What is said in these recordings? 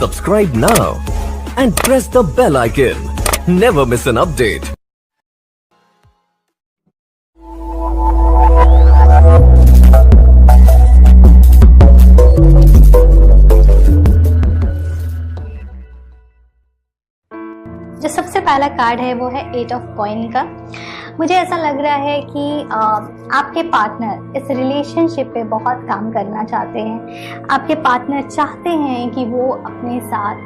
Subscribe now and press the bell icon. Never miss an update. जो सबसे पहला card है वो है 8 ऑफ कॉइन का। मुझे ऐसा लग रहा है कि आपके पार्टनर इस रिलेशनशिप पे बहुत काम करना चाहते हैं। आपके पार्टनर चाहते हैं कि वो अपने साथ,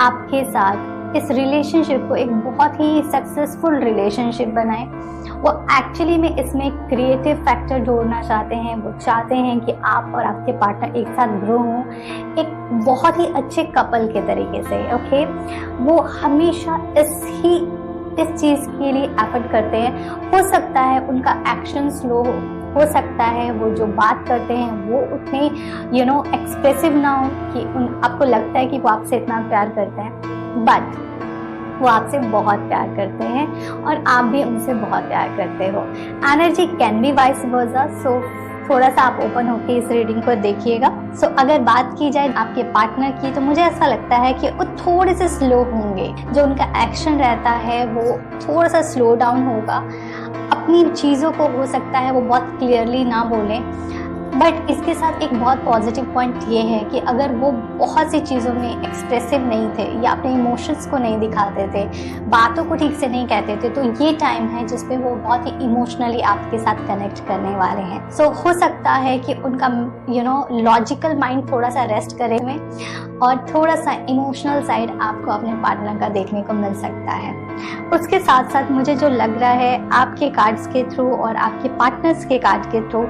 आपके साथ इस रिलेशनशिप को एक बहुत ही सक्सेसफुल रिलेशनशिप बनाए। वो एक्चुअली में इसमें क्रिएटिव फैक्टर जोड़ना चाहते हैं। वो चाहते हैं कि आप और आपके पार्टनर एक साथ ग्रो हों एक बहुत ही अच्छे कपल के तरीके से। ओके, वो हमेशा इस चीज़ के लिए एफर्ट करते हैं। हो सकता है उनका एक्शन स्लो हो सकता है वो जो बात करते हैं वो उतने एक्सप्रेसिव ना हो कि आपको लगता है कि वो आपसे इतना प्यार करते हैं, बट वो आपसे बहुत प्यार करते हैं और आप भी उनसे बहुत प्यार करते हो। Energy can be vice versa, so थोड़ा सा आप ओपन होकर इस रीडिंग को देखिएगा। सो अगर बात की जाए आपके पार्टनर की, तो मुझे ऐसा लगता है कि वो थोड़े से स्लो होंगे। जो उनका एक्शन रहता है वो थोड़ा सा स्लो डाउन होगा। अपनी चीज़ों को हो सकता है वो बहुत क्लियरली ना बोलें, बट इसके साथ एक बहुत पॉजिटिव पॉइंट ये है कि अगर वो बहुत सी चीज़ों में एक्सप्रेसिव नहीं थे या अपने इमोशंस को नहीं दिखाते थे, बातों को ठीक से नहीं कहते थे, तो ये टाइम है जिसपे वो बहुत ही इमोशनली आपके साथ कनेक्ट करने वाले हैं। सो हो सकता है कि उनका लॉजिकल माइंड थोड़ा सा रेस्ट करे में और थोड़ा सा इमोशनल साइड आपको अपने पार्टनर का देखने को मिल सकता है। उसके साथ साथ मुझे जो लग रहा है आपके कार्ड्स के थ्रू और आपके पार्टनर्स के कार्ड के थ्रू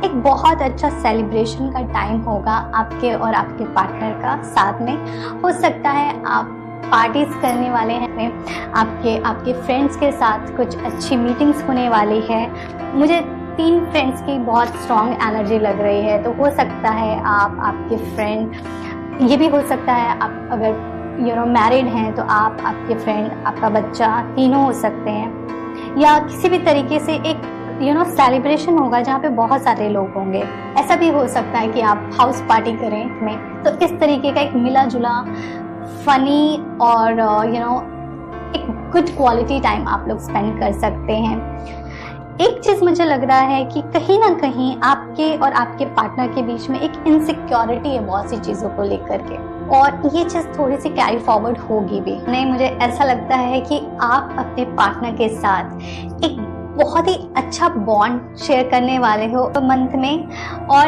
एक बहुत अच्छा सेलिब्रेशन का टाइम होगा आपके और आपके पार्टनर का साथ में। हो सकता है आप पार्टीज करने वाले हैं, आपके फ्रेंड्स के साथ कुछ अच्छी मीटिंग्स होने वाली है। मुझे 3 फ्रेंड्स की बहुत स्ट्रॉन्ग एनर्जी लग रही है, तो हो सकता है आपके फ्रेंड, ये भी हो सकता है आप अगर मैरिड हैं तो आपके फ्रेंड, आपका बच्चा, तीनों हो सकते हैं, या किसी भी तरीके से एक सेलिब्रेशन होगा जहाँ पे बहुत सारे लोग होंगे। ऐसा भी हो सकता है कि आप हाउस पार्टी करें में, तो इस तरीके का एक मिला जुला फनी और एक गुड क्वालिटी टाइम आप लोग स्पेंड कर सकते हैं। एक चीज़ मुझे लग रहा है कि कहीं ना कहीं आपके और आपके पार्टनर के बीच में एक इनसिक्योरिटी है बहुत सी चीज़ों को लेकर के, और ये चीज़ थोड़ी सी कैरी फॉरवर्ड होगी भी। नहीं, मुझे ऐसा लगता है कि आप अपने पार्टनर के साथ एक बहुत ही अच्छा बॉन्ड शेयर करने वाले हो मंथ में, और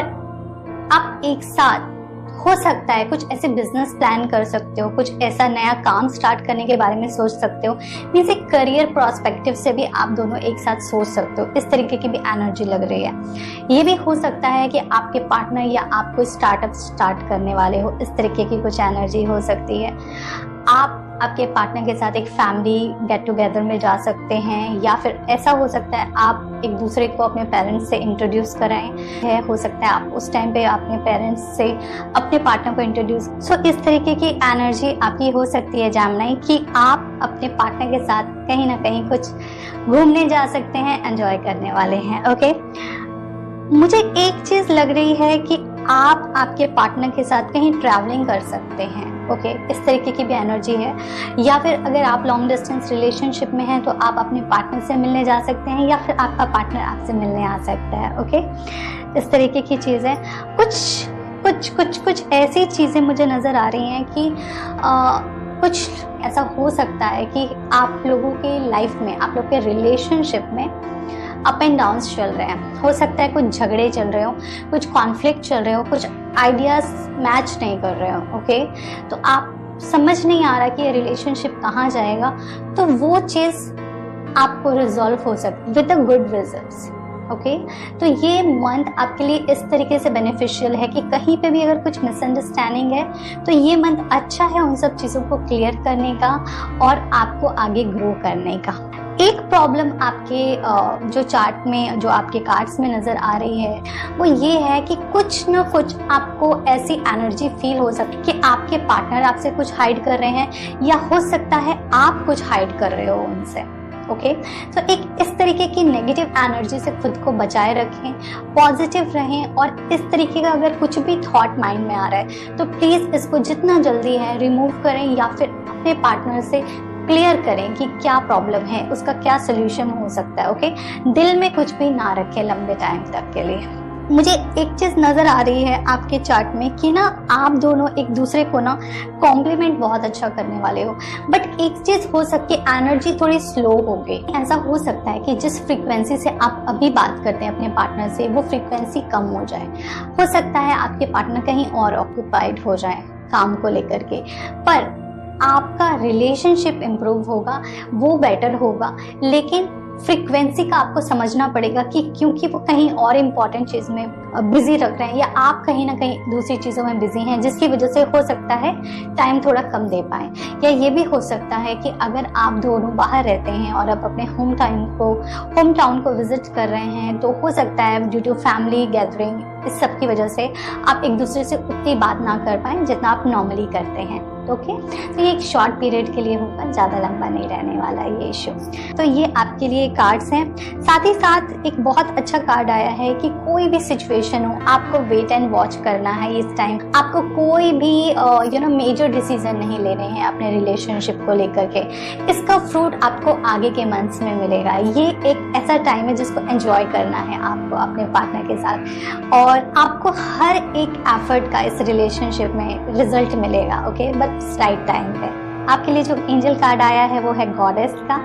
आप एक साथ हो सकता है कुछ ऐसे बिजनेस प्लान कर सकते हो, कुछ ऐसा नया काम स्टार्ट करने के बारे में सोच सकते हो। मीन्स एक करियर प्रोस्पेक्टिव से भी आप दोनों एक साथ सोच सकते हो। इस तरीके की भी एनर्जी लग रही है। ये भी हो सकता है कि आपके पार्टनर या आप कोई स्टार्टअप स्टार्ट करने वाले हो, इस तरीके की कुछ एनर्जी हो सकती है। आप आपके पार्टनर के साथ एक फैमिली गेट टुगेदर में जा सकते हैं, या फिर ऐसा हो सकता है आप एक दूसरे को अपने पेरेंट्स से इंट्रोड्यूस कराएं है। हो सकता है आप उस टाइम पे अपने पेरेंट्स से अपने पार्टनर को इंट्रोड्यूस। सो इस तरीके की एनर्जी आपकी हो सकती है जामनाई, कि आप अपने पार्टनर के साथ कहीं ना कहीं कुछ घूमने जा सकते हैं, एंजॉय करने वाले हैं। ओके, मुझे एक चीज़ लग रही है कि आप आपके पार्टनर के साथ कहीं ट्रैवलिंग कर सकते हैं। ओके, इस तरीके की भी एनर्जी है। या फिर अगर आप लॉन्ग डिस्टेंस रिलेशनशिप में हैं तो आप अपने पार्टनर से मिलने जा सकते हैं, या फिर आपका पार्टनर आपसे मिलने आ सकता है। ओके, इस तरीके की चीज़ें, कुछ ऐसी चीज़ें मुझे नज़र आ रही हैं कि कुछ ऐसा हो सकता है कि आप लोगों के लाइफ में, आप लोग के रिलेशनशिप में अप एंड डाउन्स चल रहे हैं। हो सकता है कुछ झगड़े चल रहे हो, कुछ कॉन्फ्लिक्ट चल रहे हो, कुछ आइडियाज मैच नहीं कर रहे हो। ओके, तो आप समझ नहीं आ रहा कि ये रिलेशनशिप कहाँ जाएगा, तो वो चीज़ आपको रिजॉल्व हो सकती with a good results. Okay, तो ये मंथ आपके लिए इस तरीके से बेनिफिशियल है कि कहीं पे भी अगर कुछ मिसअंडरस्टैंडिंग है तो ये मंथ अच्छा है उन सब चीज़ों को क्लियर करने का और आपको आगे ग्रो करने का। एक प्रॉब्लम आपके जो चार्ट में, जो आपके कार्ड्स में नज़र आ रही है, वो ये है कि कुछ न कुछ आपको ऐसी एनर्जी फील हो सकती है कि आपके पार्टनर आपसे कुछ हाइड कर रहे हैं, या हो सकता है आप कुछ हाइड कर रहे हो उनसे। ओके। तो एक इस तरीके की नेगेटिव एनर्जी से खुद को बचाए रखें, पॉजिटिव रहें, और इस तरीके का अगर कुछ भी थॉट माइंड में आ रहा है तो प्लीज़ इसको जितना जल्दी है रिमूव करें, या फिर अपने पार्टनर से क्लियर करें कि क्या प्रॉब्लम है, उसका क्या सोल्यूशन हो सकता है। ओके, दिल में कुछ भी ना रखें लंबे टाइम तक के लिए। मुझे एक चीज नजर आ रही है आपके चार्ट में कि ना आप दोनों एक दूसरे को ना कॉम्प्लीमेंट बहुत अच्छा करने वाले हो, बट एक चीज हो सकती है एनर्जी थोड़ी स्लो हो गई। ऐसा हो सकता है कि जिस फ्रीक्वेंसी से आप अभी बात करते हैं अपने पार्टनर से वो फ्रीक्वेंसी कम हो जाए। हो सकता है आपके पार्टनर कहीं और ऑक्यूपाइड हो जाए काम को लेकर के, पर आपका रिलेशनशिप इम्प्रूव होगा, वो बेटर होगा, लेकिन फ्रीक्वेंसी का आपको समझना पड़ेगा कि क्योंकि वो कहीं और इम्पॉर्टेंट चीज़ में बिजी रख रहे हैं, या आप कहीं ना कहीं दूसरी चीज़ों में बिजी हैं, जिसकी वजह से हो सकता है टाइम थोड़ा कम दे पाए। या ये भी हो सकता है कि अगर आप दोनों बाहर रहते हैं और आप अपने होम टाउन को विजिट कर रहे हैं, तो हो सकता है ड्यू टू फैमिली गैदरिंग इस सब की वजह से आप एक दूसरे से उतनी बात ना कर पाए जितना आप नॉर्मली करते हैं। ओके, तो ये एक शॉर्ट पीरियड के लिए होगा, ज़्यादा लंबा नहीं रहने वाला ये इशू। तो ये आपके लिए कार्ड्स हैं। साथ ही साथ एक बहुत अच्छा कार्ड आया है कि कोई भी सिचुएशन हो आपको वेट एंड वॉच करना है इस टाइम। आपको कोई भी मेजर डिसीजन नहीं लेने हैं अपने रिलेशनशिप को लेकर के। इसका फ्रूट आपको आगे के मंथ्स में मिलेगा। ये एक ऐसा टाइम है जिसको एंजॉय करना है आपको अपने पार्टनर के साथ, और आपको हर एक एफर्ट का इस रिलेशनशिप में रिजल्ट मिलेगा। ओके, बट राइट टाइम पे। आपके लिए जो एंजल कार्ड आया है वो है गॉडेस का,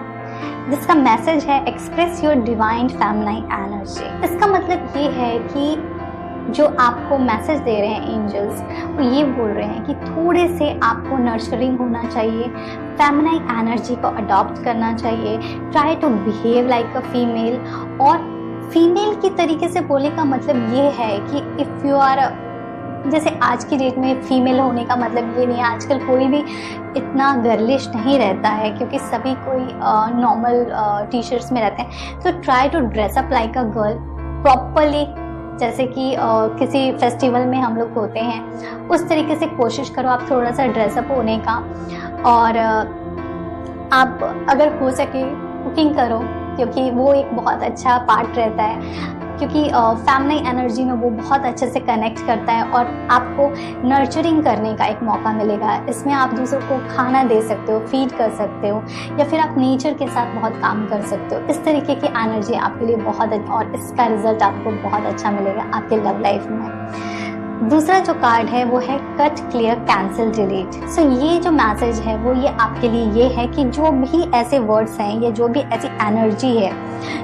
जिसका मैसेज है express your divine feminine energy. इसका मतलब ये है कि जो आपको मैसेज दे रहे हैं एंजल्स, वो ये बोल रहे हैं कि थोड़े से आपको नर्चरिंग होना चाहिए, फेमिनाइन एनर्जी को अडॉप्ट करना चाहिए, try to behave like a female. और फीमेल की तरीके से बोलने का मतलब ये है कि इफ़ यू आर, जैसे आज की डेट में फीमेल होने का मतलब ये नहीं है, आजकल कोई भी इतना गर्लिश नहीं रहता है क्योंकि सभी कोई नॉर्मल टी शर्ट्स में रहते हैं। तो try to dress up like a girl properly, जैसे कि किसी फेस्टिवल में हम लोग होते हैं उस तरीके से कोशिश करो आप थोड़ा सा ड्रेसअप होने का। और आप अगर हो सके कुकिंग करो, क्योंकि वो एक बहुत अच्छा पार्ट रहता है, क्योंकि फेमिनिन एनर्जी में वो बहुत अच्छे से कनेक्ट करता है और आपको नर्चरिंग करने का एक मौका मिलेगा। इसमें आप दूसरों को खाना दे सकते हो, फीड कर सकते हो, या फिर आप नेचर के साथ बहुत काम कर सकते हो। इस तरीके की एनर्जी आपके लिए बहुत, और इसका रिजल्ट आपको बहुत अच्छा मिलेगा आपके लव लाइफ में। दूसरा जो कार्ड है वो है कट, क्लियर, कैंसिल, डिलीट। सो ये जो मैसेज है वो ये आपके लिए ये है कि जो भी ऐसे वर्ड्स हैं या जो भी ऐसी एनर्जी है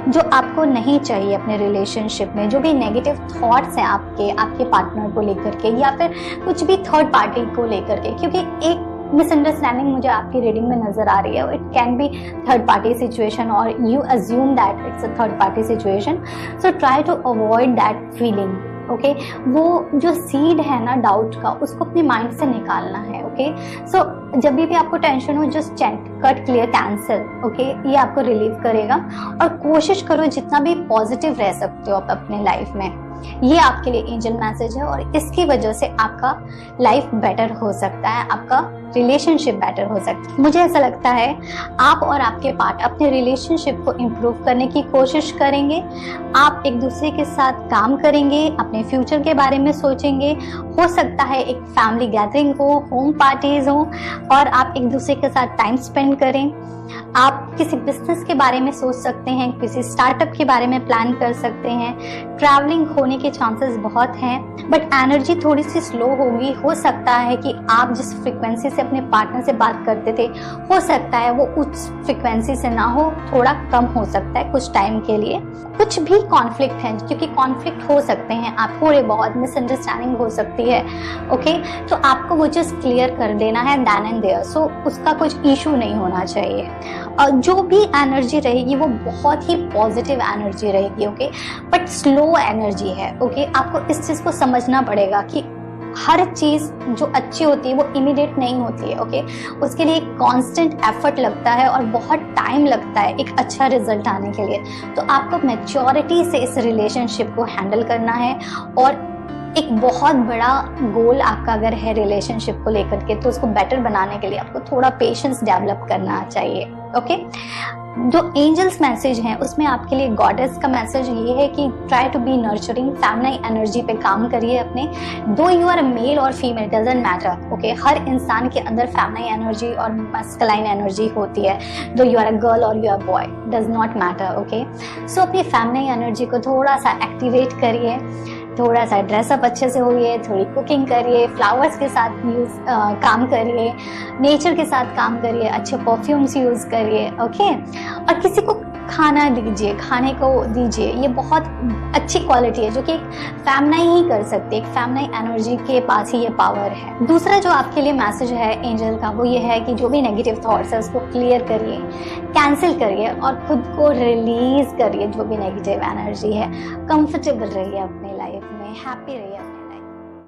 जो आपको नहीं चाहिए अपने रिलेशनशिप में, जो भी नेगेटिव थॉट्स हैं आपके पार्टनर को लेकर के, या फिर कुछ भी थर्ड पार्टी को लेकर के, क्योंकि एक मिसअंडरस्टैंडिंग मुझे आपकी रीडिंग में नजर आ रही है। It can be third party situation और you assume that it's a third party situation. So try to avoid that feeling. Okay, वो जो सीड है ना डाउट का, उसको अपने माइंड से निकालना है। ओके, सो जब भी आपको टेंशन हो just check cut, clear, cancel. Okay, ये आपको रिलीव करेगा। और कोशिश करो जितना भी पॉजिटिव रह सकते हो आप अपने लाइफ में। ये आपके लिए एंजल मैसेज है और इसकी वजह से आपका लाइफ बेटर हो सकता है, आपका रिलेशनशिप बेटर हो सकता है। मुझे ऐसा लगता है आप और आपके पार्ट अपने रिलेशनशिप को इम्प्रूव करने की कोशिश करेंगे। आप एक दूसरे के साथ काम करेंगे, अपने फ्यूचर के बारे में सोचेंगे। हो सकता है एक फैमिली गैदरिंग हो, होम पार्टीज हो, और आप एक दूसरे के साथ टाइम स्पेंड करें। आप किसी बिजनेस के बारे में सोच सकते हैं, किसी स्टार्टअप के बारे में प्लान कर सकते हैं। ट्रैवलिंग होने के चांसेस बहुत हैं, बट एनर्जी थोड़ी सी स्लो होगी। हो सकता है कि आप जिस फ्रिक्वेंसी से अपने पार्टनर से बात करते थे, हो सकता है वो उस फ्रिक्वेंसी से ना हो, थोड़ा कम हो सकता है कुछ टाइम के लिए। कुछ भी कॉन्फ्लिक्ट है, क्योंकि कॉन्फ्लिक्ट हो सकते हैं, आप थोड़े बहुत मिसअंडरस्टैंडिंग हो सकती है। ओके, तो आपको वो चीज क्लियर कर देना है देन एंड देयर। सो उसका कुछ इशू नहीं होना चाहिए। जो भी एनर्जी रहेगी वो बहुत ही पॉजिटिव एनर्जी रहेगी। ओके, बट स्लो एनर्जी है। ओके, आपको इस चीज को समझना पड़ेगा कि हर चीज जो अच्छी होती है वो इमीडिएट नहीं होती है। ओके, उसके लिए एक कांस्टेंट एफर्ट लगता है और बहुत टाइम लगता है एक अच्छा रिजल्ट आने के लिए। तो आपको मैच्योरिटी से इस रिलेशनशिप को हैंडल करना है, और एक बहुत बड़ा गोल आपका अगर है रिलेशनशिप को लेकर के, तो उसको बेटर बनाने के लिए आपको थोड़ा पेशेंस डेवलप करना चाहिए। ओके, जो एंजल्स मैसेज हैं उसमें आपके लिए गॉडेस का मैसेज ये है कि try to be nurturing, feminine energy पे काम करिए अपने। दो यू आर मेल और फीमेल डजंट मैटर, ओके। हर इंसान के अंदर फेमिनाइन एनर्जी और मस्कुलाइन एनर्जी होती है। Though you are a girl और you are boy, does not matter, okay. So अपनी फेमिनाइन एनर्जी को थोड़ा सा एक्टिवेट करिए, थोड़ा सा ड्रेसअप अच्छे से होइए, थोड़ी कुकिंग करिए, फ्लावर्स के साथ काम करिए, नेचर के साथ काम करिए, अच्छे परफ्यूम्स यूज़ करिए, ओके। और किसी को खाना दीजिए, खाने को दीजिए, ये बहुत अच्छी क्वालिटी है जो कि एक फेमिनाइन ही कर सकती है, एक फेमिनाइन एनर्जी के पास ही ये पावर है। दूसरा जो आपके लिए मैसेज है एंजल का वो ये है कि जो भी नेगेटिव थॉट्स है उसको क्लियर करिए, कैंसिल करिए और खुद को रिलीज करिए जो भी नेगेटिव एनर्जी है। कंफर्टेबल रहिए अपनी लाइफ में, हैप्पी रहिए।